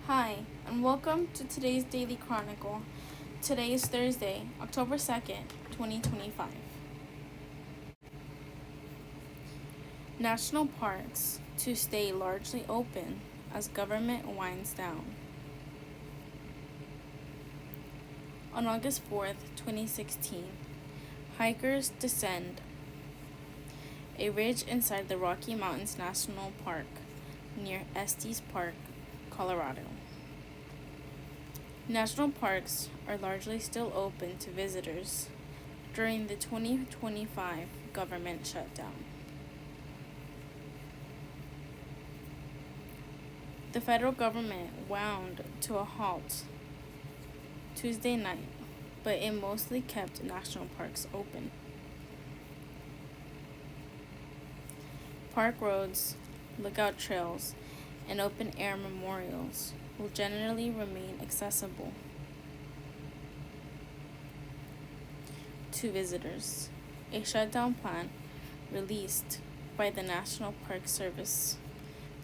Hi, and welcome to today's Daily Chronicle. Today is Thursday, October 2nd, 2025. National parks to stay largely open as government winds down. On August 4th, 2016, hikers descend a ridge inside the Rocky Mountains National Park near Estes Park, Colorado. National parks are largely still open to visitors during the 2025 government shutdown. The federal government wound to a halt Tuesday night, but it mostly kept national parks open. Park roads, lookout trails, and open-air memorials will generally remain accessible to visitors. A shutdown plan released by the National Park Service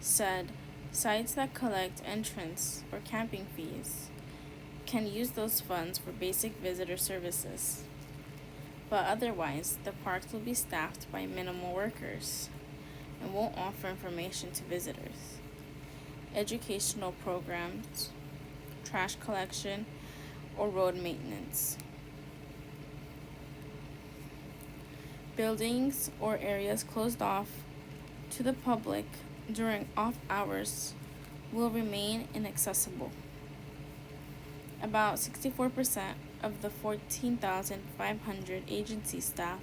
said sites that collect entrance or camping fees can use those funds for basic visitor services, but otherwise the parks will be staffed by minimal workers and won't offer information to visitors. Educational programs, trash collection, or road maintenance. Buildings or areas closed off to the public during off hours will remain inaccessible. About 64% of the 14,500 agency staff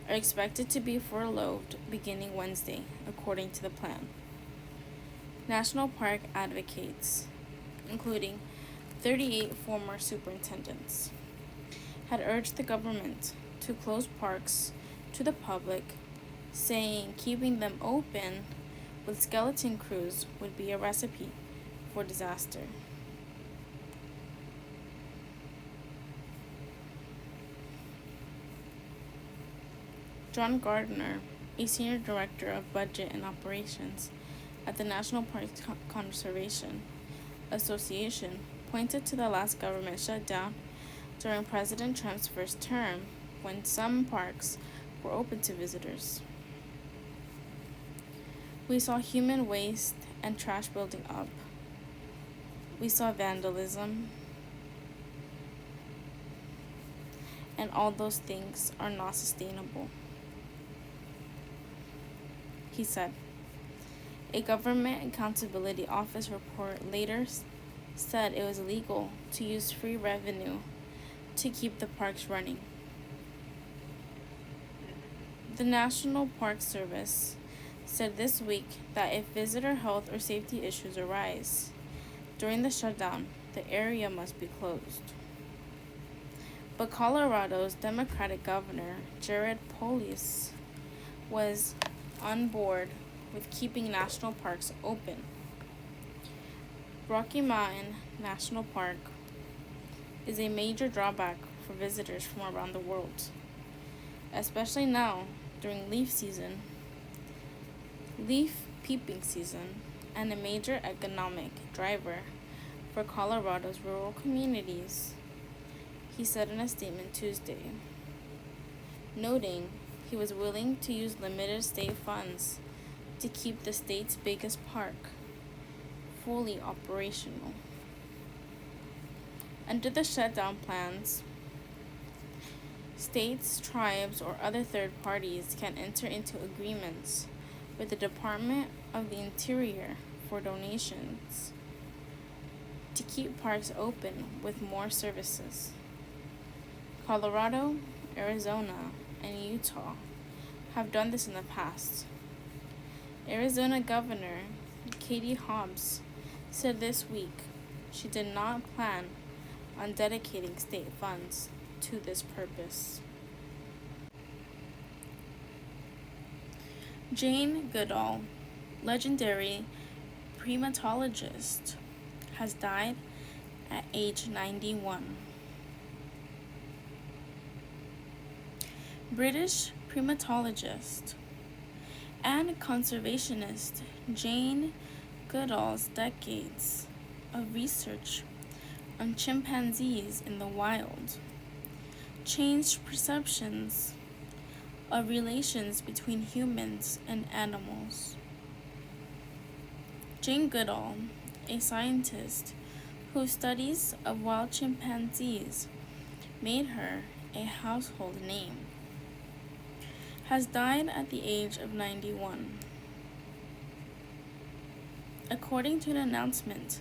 are expected to be furloughed beginning Wednesday, according to the plan. National Park advocates, including 38 former superintendents, had urged the government to close parks to the public, saying keeping them open with skeleton crews would be a recipe for disaster. John Gardner, a senior director of budget and operations at the National Park Conservation Association, pointed to the last government shutdown during President Trump's first term when some parks were open to visitors. We saw human waste and trash building up. We saw vandalism. And all those things are not sustainable, he said. A Government Accountability Office report later said it was illegal to use free revenue to keep the parks running. The National Park Service said this week that if visitor health or safety issues arise during the shutdown, the area must be closed. But Colorado's Democratic Governor, Jared Polis, was on board with keeping national parks open. Rocky Mountain National Park is a major drawback for visitors from around the world, especially now during leaf peeping season, and a major economic driver for Colorado's rural communities, he said in a statement Tuesday, noting he was willing to use limited state funds to keep the state's biggest park fully operational. Under the shutdown plans, states, tribes, or other third parties can enter into agreements with the Department of the Interior for donations to keep parks open with more services. Colorado, Arizona, and Utah have done this in the past. Arizona Governor Katie Hobbs said this week she did not plan on dedicating state funds to this purpose. Jane Goodall, legendary primatologist, has died at age 91. British primatologist and conservationist Jane Goodall's decades of research on chimpanzees in the wild changed perceptions of relations between humans and animals. Jane Goodall, a scientist whose studies of wild chimpanzees made her a household name, has died at the age of 91. According to an announcement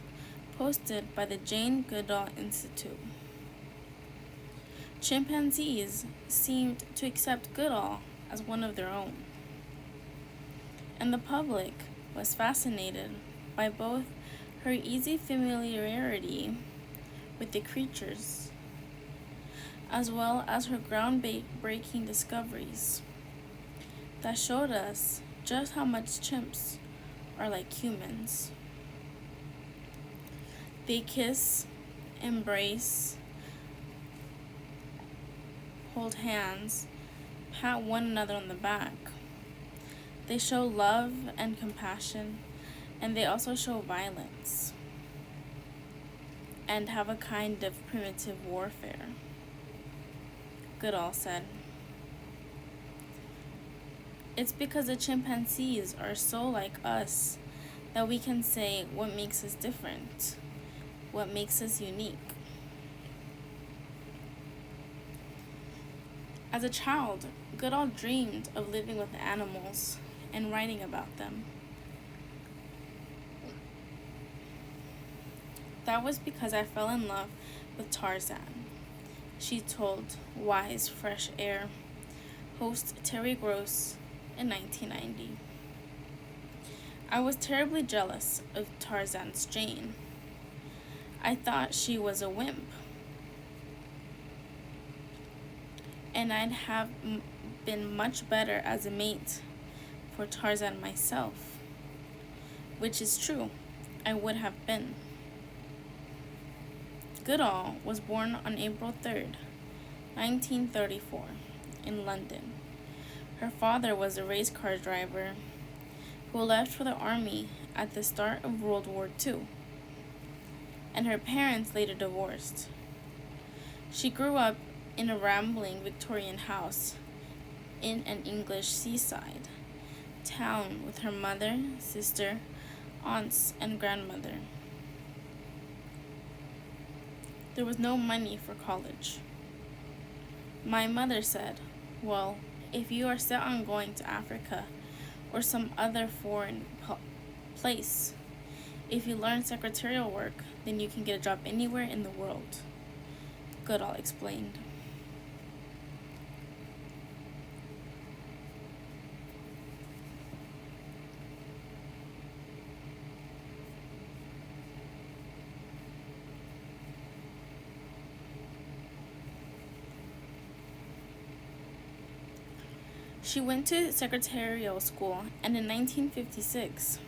posted by the Jane Goodall Institute, chimpanzees seemed to accept Goodall as one of their own, and the public was fascinated by both her easy familiarity with the creatures, as well as her groundbreaking discoveries that showed us just how much chimps are like humans. They kiss, embrace, hold hands, pat one another on the back. They show love and compassion, and they also show violence and have a kind of primitive warfare, Goodall said. It's because the chimpanzees are so like us that we can say what makes us different, what makes us unique. As a child, Goodall dreamed of living with animals and writing about them. That was because I fell in love with Tarzan, she told Wise Fresh Air host Terry Gross in 1990. I was terribly jealous of Tarzan's Jane. I thought she was a wimp, and I'd have been much better as a mate for Tarzan myself, which is true, I would have been. Goodall was born on April 3rd, 1934, in London. Her father was a race car driver who left for the army at the start of World War II, and her parents later divorced. She grew up in a rambling Victorian house in an English seaside town with her mother, sister, aunts, and grandmother. There was no money for college. My mother said, "Well, if you are set on going to Africa or some other foreign place, if you learn secretarial work, then you can get a job anywhere in the world," Goodall explained. She went to secretarial school, and in 1956,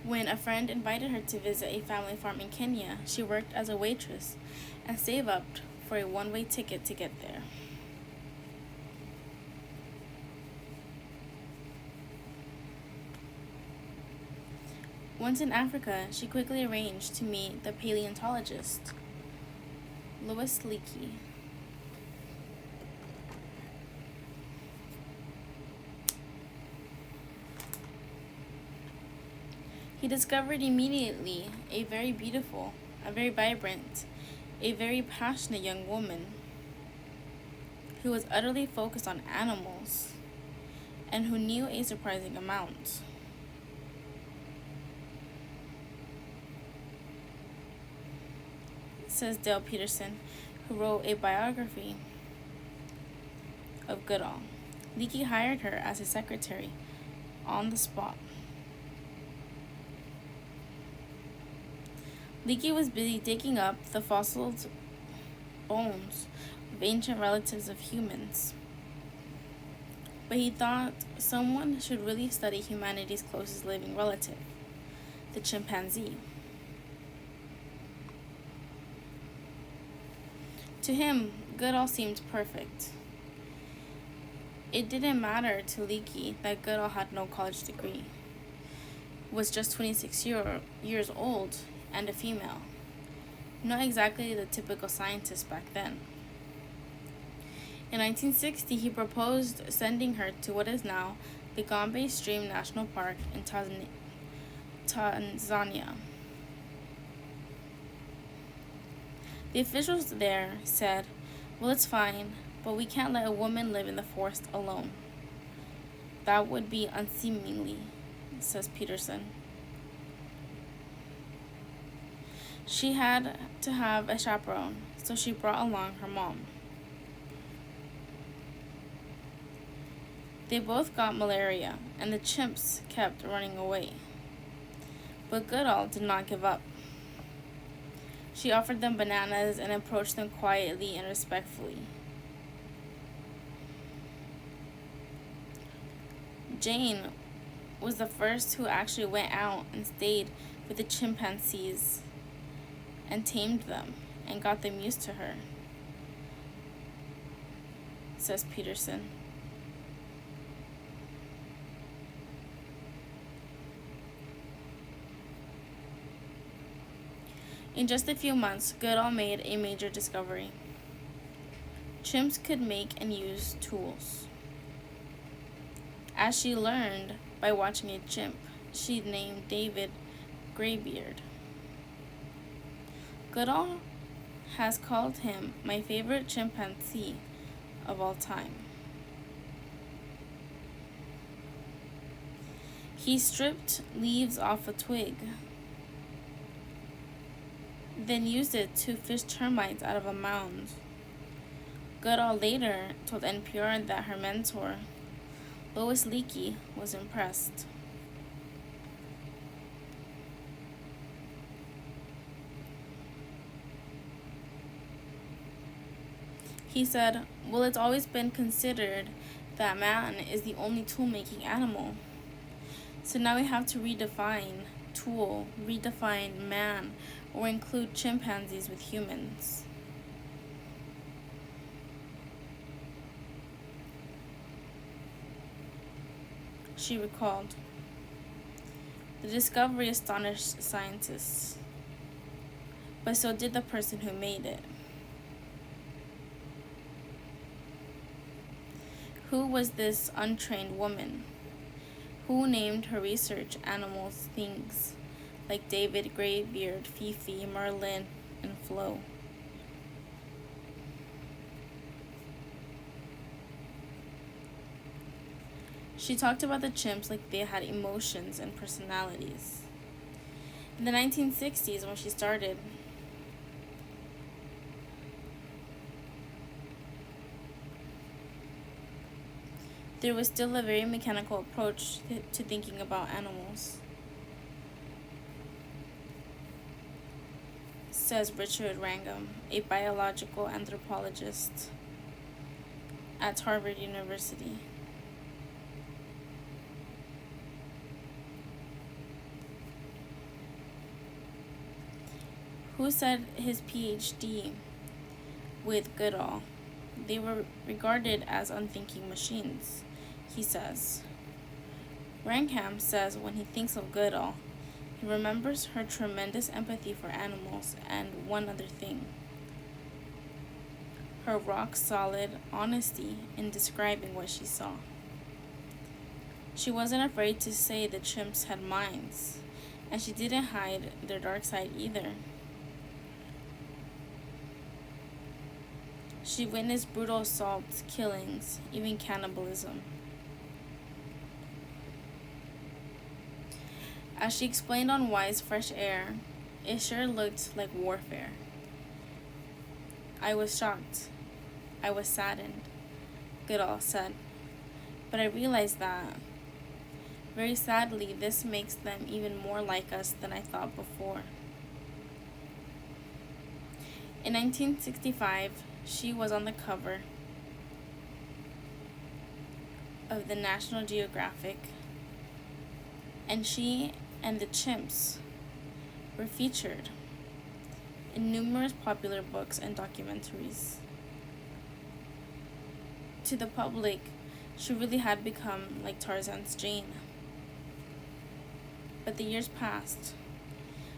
when a friend invited her to visit a family farm in Kenya, she worked as a waitress and saved up for a one-way ticket to get there. Once in Africa, she quickly arranged to meet the paleontologist, Louis Leakey. He discovered immediately a very beautiful, a very vibrant, a very passionate young woman who was utterly focused on animals and who knew a surprising amount. Says Dale Peterson, who wrote a biography of Goodall. Leakey hired her as his secretary on the spot. Leakey was busy digging up the fossil bones of ancient relatives of humans, but he thought someone should really study humanity's closest living relative, the chimpanzee. To him, Goodall seemed perfect. It didn't matter to Leakey that Goodall had no college degree. was just 26 years old and a female. Not exactly the typical scientist back then. In 1960, he proposed sending her to what is now the Gombe Stream National Park in Tanzania. The officials there said, "Well, it's fine, but we can't let a woman live in the forest alone. That would be unseemly," says Peterson. She had to have a chaperone, so she brought along her mom. They both got malaria, and the chimps kept running away. But Goodall did not give up. She offered them bananas and approached them quietly and respectfully. Jane was the first who actually went out and stayed with the chimpanzees and tamed them and got them used to her, says Peterson. In just a few months, Goodall made a major discovery. Chimps could make and use tools. As she learned by watching a chimp, she named David Graybeard. Goodall has called him my favorite chimpanzee of all time. He stripped leaves off a twig, then used it to fish termites out of a mound. Goodall later told NPR that her mentor, Lois Leakey, was impressed. He said, "Well, it's always been considered that man is the only tool-making animal. So now we have to redefine man, or include chimpanzees with humans." She recalled, "The discovery astonished scientists, but so did the person who made it. Who was this untrained woman? Who named her research animals things like David Graybeard, Fifi, Merlin, and Flo?" She talked about the chimps like they had emotions and personalities. In the 1960s, when she started, there was still a very mechanical approach to thinking about animals, says Richard Wrangham, a biological anthropologist at Harvard University. Who said his PhD with Goodall? They were regarded as unthinking machines, he says. Wrangham says when he thinks of Goodall, he remembers her tremendous empathy for animals and one other thing: her rock-solid honesty in describing what she saw. She wasn't afraid to say the chimps had minds, and she didn't hide their dark side either. She witnessed brutal assaults, killings, even cannibalism. As she explained on Wise Fresh Air, it sure looked like warfare. "I was shocked. I was saddened," Goodall said. "But I realized that, very sadly, this makes them even more like us than I thought before." In 1965, she was on the cover of the National Geographic, and she and the chimps were featured in numerous popular books and documentaries. To the public, she really had become like Tarzan's Jane. but the years passed.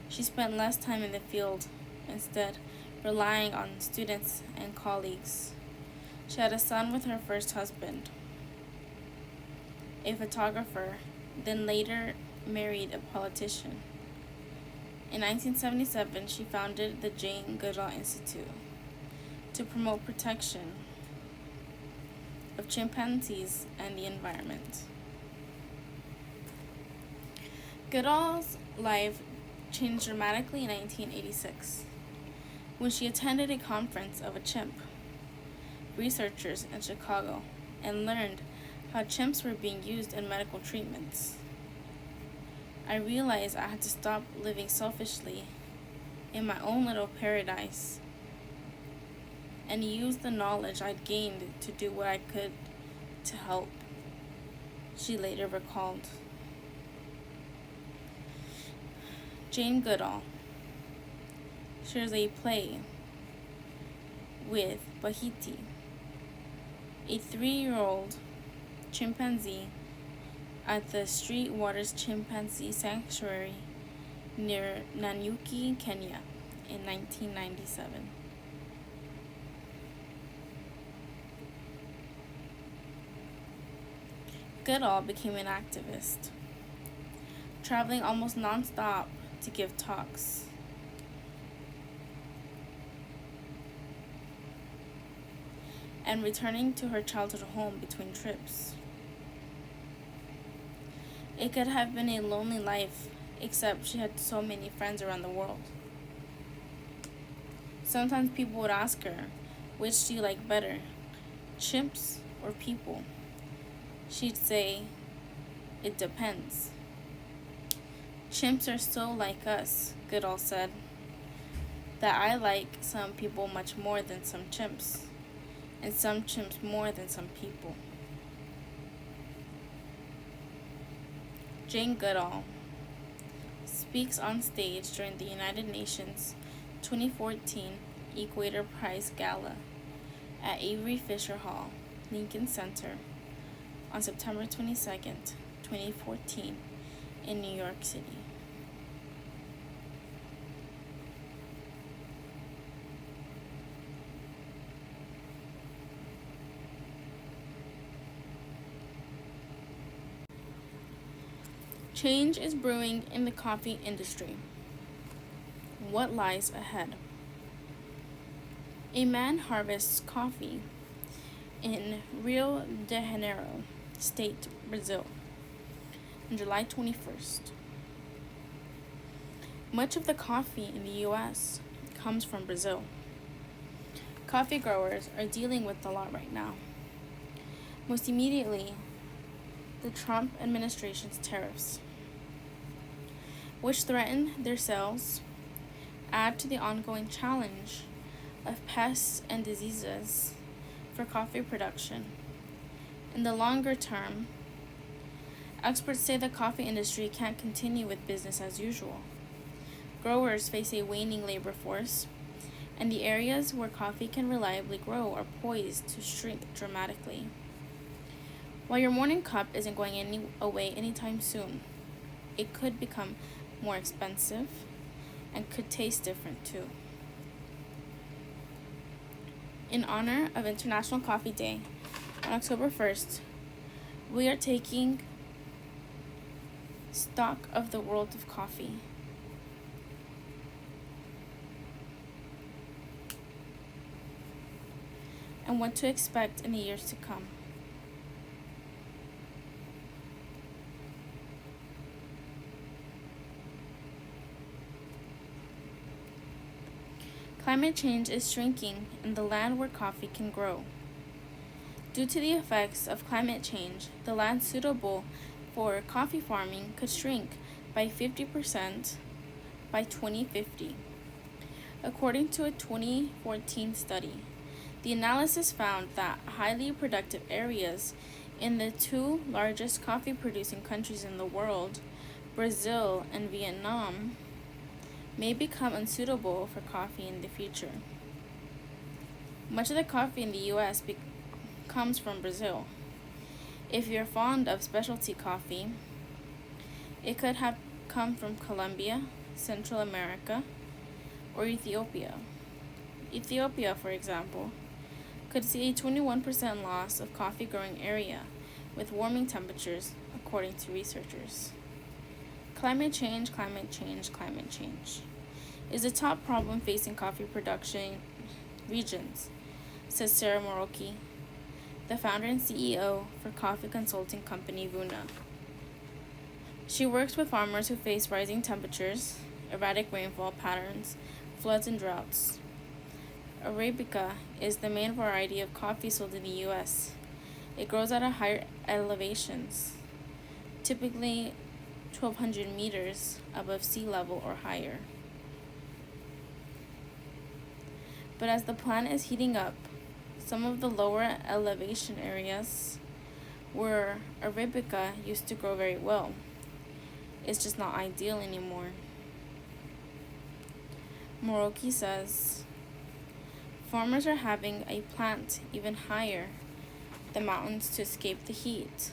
She spent less time in the field, instead relying on students and colleagues. She had a son with her first husband, a photographer, then later married a politician. In 1977, she founded the Jane Goodall Institute to promote protection of chimpanzees and the environment. Goodall's life changed dramatically in 1986 when she attended a conference of a chimp researchers in Chicago and learned how chimps were being used in medical treatments. I realized I had to stop living selfishly in my own little paradise and use the knowledge I'd gained to do what I could to help, she later recalled. Jane Goodall shares a play with Bahiti, a 3-year-old chimpanzee at the Street Waters Chimpanzee Sanctuary near Nanyuki, Kenya in 1997. Goodall became an activist, traveling almost non-stop to give talks. And returning to her childhood home between trips. It could have been a lonely life, except she had so many friends around the world. Sometimes people would ask her, which do you like better, chimps or people? She'd say, it depends. Chimps are so like us, Goodall said, that I like some people much more than some chimps, and some chimps more than some people. Jane Goodall speaks on stage during the United Nations 2014 Equator Prize Gala at Avery Fisher Hall, Lincoln Center, on September 22nd, 2014, in New York City. Change is brewing in the coffee industry. What lies ahead? A man harvests coffee in Rio de Janeiro State, Brazil, on July 21st. Much of the coffee in the U.S. comes from Brazil. Coffee growers are dealing with a lot right now. Most immediately, the Trump administration's tariffs, which threaten their sales, add to the ongoing challenge of pests and diseases for coffee production. In the longer term, experts say the coffee industry can't continue with business as usual. Growers face a waning labor force, and the areas where coffee can reliably grow are poised to shrink dramatically. While your morning cup isn't going away anytime soon, it could become more expensive and could taste different too. In honor of International Coffee Day on October 1st, we are taking stock of the world of coffee. And what to expect in the years to come. Climate change is shrinking in the land where coffee can grow. Due to the effects of climate change, the land suitable for coffee farming could shrink by 50% by 2050. According to a 2014 study, the analysis found that highly productive areas in the 2 largest coffee-producing countries in the world, Brazil and Vietnam, may become unsuitable for coffee in the future. Much of the coffee in the U.S. comes from Brazil. If you're fond of specialty coffee, it could have come from Colombia, Central America, or Ethiopia. Ethiopia, for example, could see a 21% loss of coffee growing area with warming temperatures, according to researchers. Climate change, climate change, climate change is the top problem facing coffee production regions, says Sarah Moroki, the founder and CEO for coffee consulting company Vuna. She works with farmers who face rising temperatures, erratic rainfall patterns, floods, and droughts. Arabica is the main variety of coffee sold in the U.S. It grows at a higher elevations, typically 1,200 meters above sea level or higher. But as the plant is heating up, some of the lower elevation areas where Arabica used to grow very well, it's just not ideal anymore. Moroki says, farmers are having a plant even higher the mountains to escape the heat.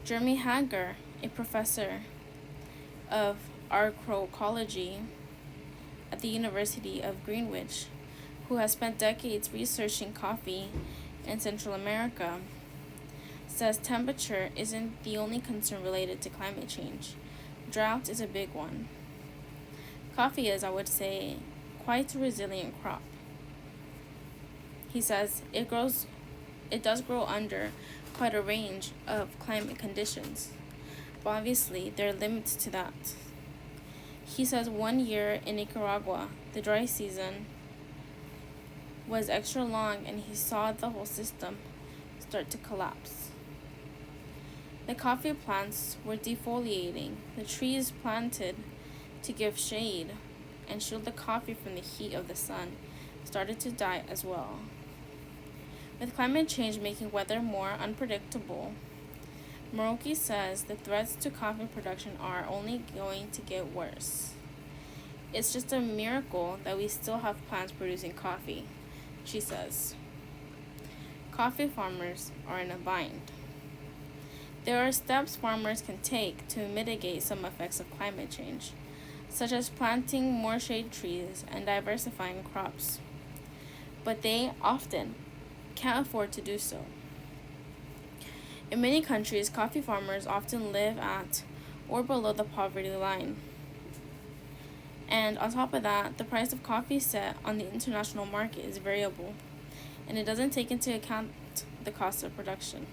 Jeremy Hager, a professor of agroecology at the University of Greenwich, who has spent decades researching coffee in Central America, says temperature isn't the only concern related to climate change. Drought is a big one. Coffee is, I would say, quite a resilient crop. He says it does grow under quite a range of climate conditions, but obviously there are limits to that. He says 1 year in Nicaragua, the dry season was extra long and he saw the whole system start to collapse. The coffee plants were defoliating, the trees planted to give shade and shield the coffee from the heat of the sun started to die as well. With climate change making weather more unpredictable, Moroki says the threats to coffee production are only going to get worse. It's just a miracle that we still have plants producing coffee, she says. Coffee farmers are in a bind. There are steps farmers can take to mitigate some effects of climate change, such as planting more shade trees and diversifying crops. But they often can't afford to do so. In many countries, coffee farmers often live at or below the poverty line. And on top of that, the price of coffee set on the international market is variable, and it doesn't take into account the cost of production.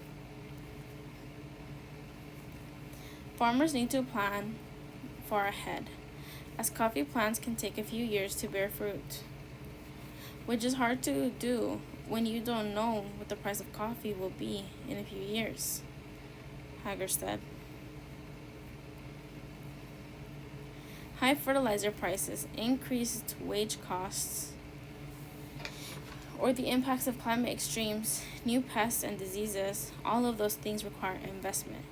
Farmers need to plan far ahead, as coffee plants can take a few years to bear fruit, which is hard to do when you don't know what the price of coffee will be in a few years, Hager said. High fertilizer prices, increased wage costs, or the impacts of climate extremes, new pests and diseases, all of those things require investment,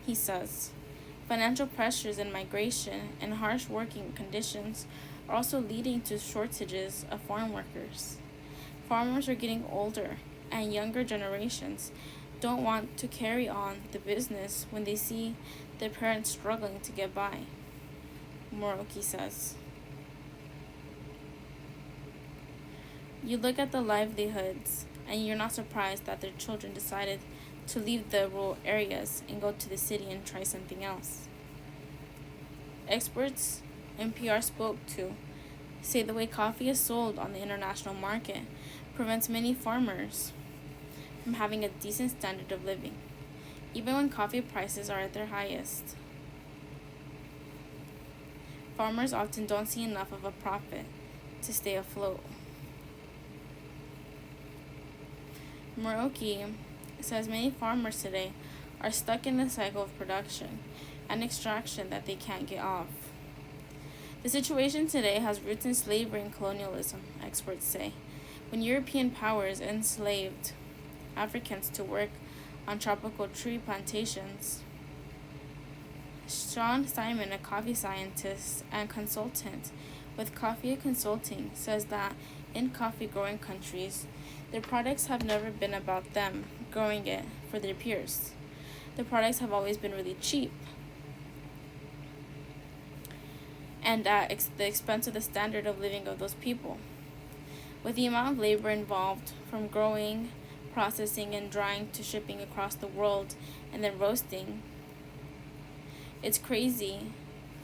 he says. Financial pressures and migration and harsh working conditions are also leading to shortages of farm workers. Farmers are getting older, and younger generations don't want to carry on the business when they see their parents struggling to get by, Moroki says. You look at the livelihoods, and you're not surprised that their children decided to leave the rural areas and go to the city and try something else. Experts NPR spoke to say the way coffee is sold on the international market prevents many farmers from having a decent standard of living, even when coffee prices are at their highest. Farmers often don't see enough of a profit to stay afloat. Moroki says many farmers today are stuck in the cycle of production and extraction that they can't get off. The situation today has roots in slavery and colonialism, experts say, when European powers enslaved Africans to work on tropical tree plantations. Sean Simon, a coffee scientist and consultant with Coffee Consulting, says that in coffee growing countries, their products have never been about them growing it for their peers. The products have always been really cheap. and at the expense of the standard of living of those people. With the amount of labor involved, from growing, processing, and drying to shipping across the world and then roasting, it's crazy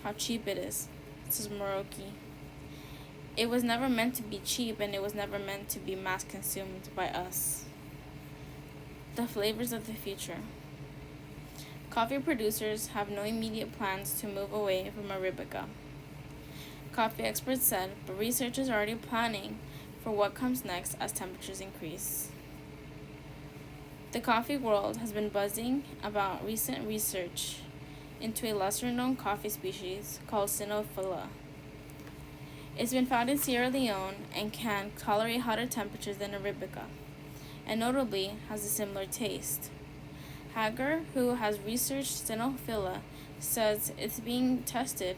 how cheap it is, says Moroki. It was never meant to be cheap, and it was never meant to be mass consumed by us. The flavors of the future. Coffee producers have no immediate plans to move away from Arabica. Coffee experts said, but researchers are already planning for what comes next as temperatures increase. The coffee world has been buzzing about recent research into a lesser-known coffee species called Cynophila. It's been found in Sierra Leone and can tolerate hotter temperatures than Arabica, and notably has a similar taste. Hager, who has researched Cynophila, says it's being tested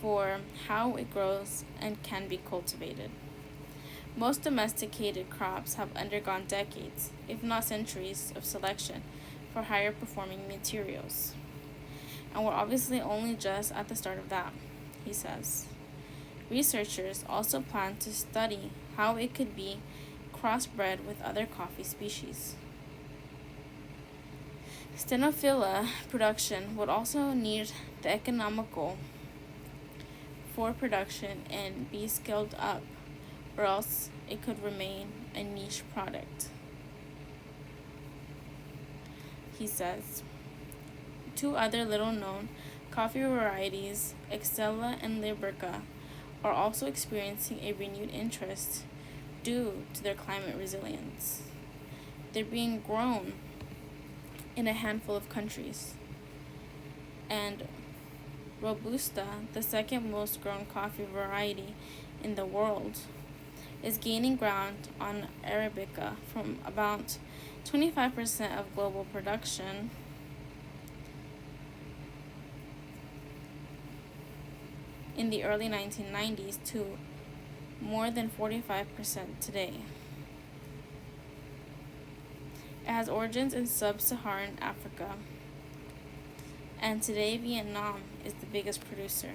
for how it grows and can be cultivated. Most domesticated crops have undergone decades, if not centuries, of selection for higher performing materials. And we're obviously only just at the start of that, he says. Researchers also plan to study how it could be crossbred with other coffee species. Cynophila production would also need the economical for production and be scaled up, or else it could remain a niche product. He says, two other little-known coffee varieties, Exella and Liberica, are also experiencing a renewed interest due to their climate resilience. They're being grown in a handful of countries, and Robusta, the second most grown coffee variety in the world, is gaining ground on Arabica from about 25% of global production in the early 1990s to more than 45% today. It has origins in sub-Saharan Africa, and today Vietnam is the biggest producer.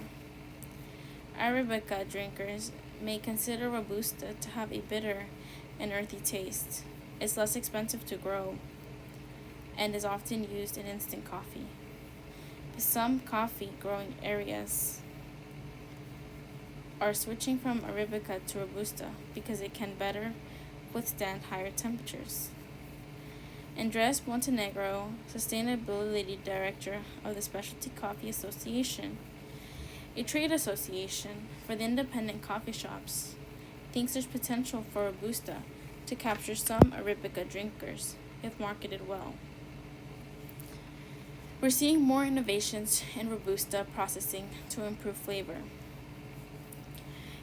Arabica drinkers may consider Robusta to have a bitter and earthy taste. It's less expensive to grow and is often used in instant coffee. Some coffee growing areas are switching from Arabica to Robusta because it can better withstand higher temperatures. Andres Montenegro, Sustainability Director of the Specialty Coffee Association, a trade association for the independent coffee shops, thinks there's potential for Robusta to capture some Arabica drinkers if marketed well. We're seeing more innovations in Robusta processing to improve flavor.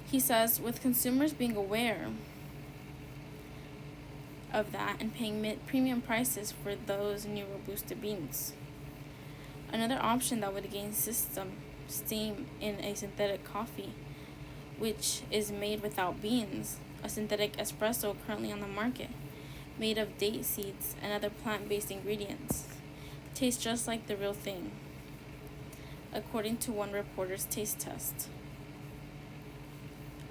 He says, with consumers being aware of that and paying premium prices for those new Robusta beans. Another option that would gain steam in a synthetic coffee, which is made without beans, a synthetic espresso currently on the market, made of date seeds and other plant-based ingredients, tastes just like the real thing, according to one reporter's taste test.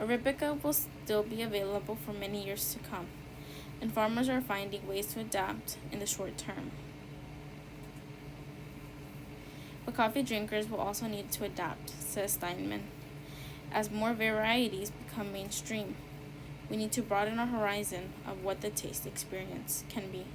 Arabica will still be available for many years to come, and farmers are finding ways to adapt in the short term. But coffee drinkers will also need to adapt, says Steinman. As more varieties become mainstream, we need to broaden our horizon of what the taste experience can be.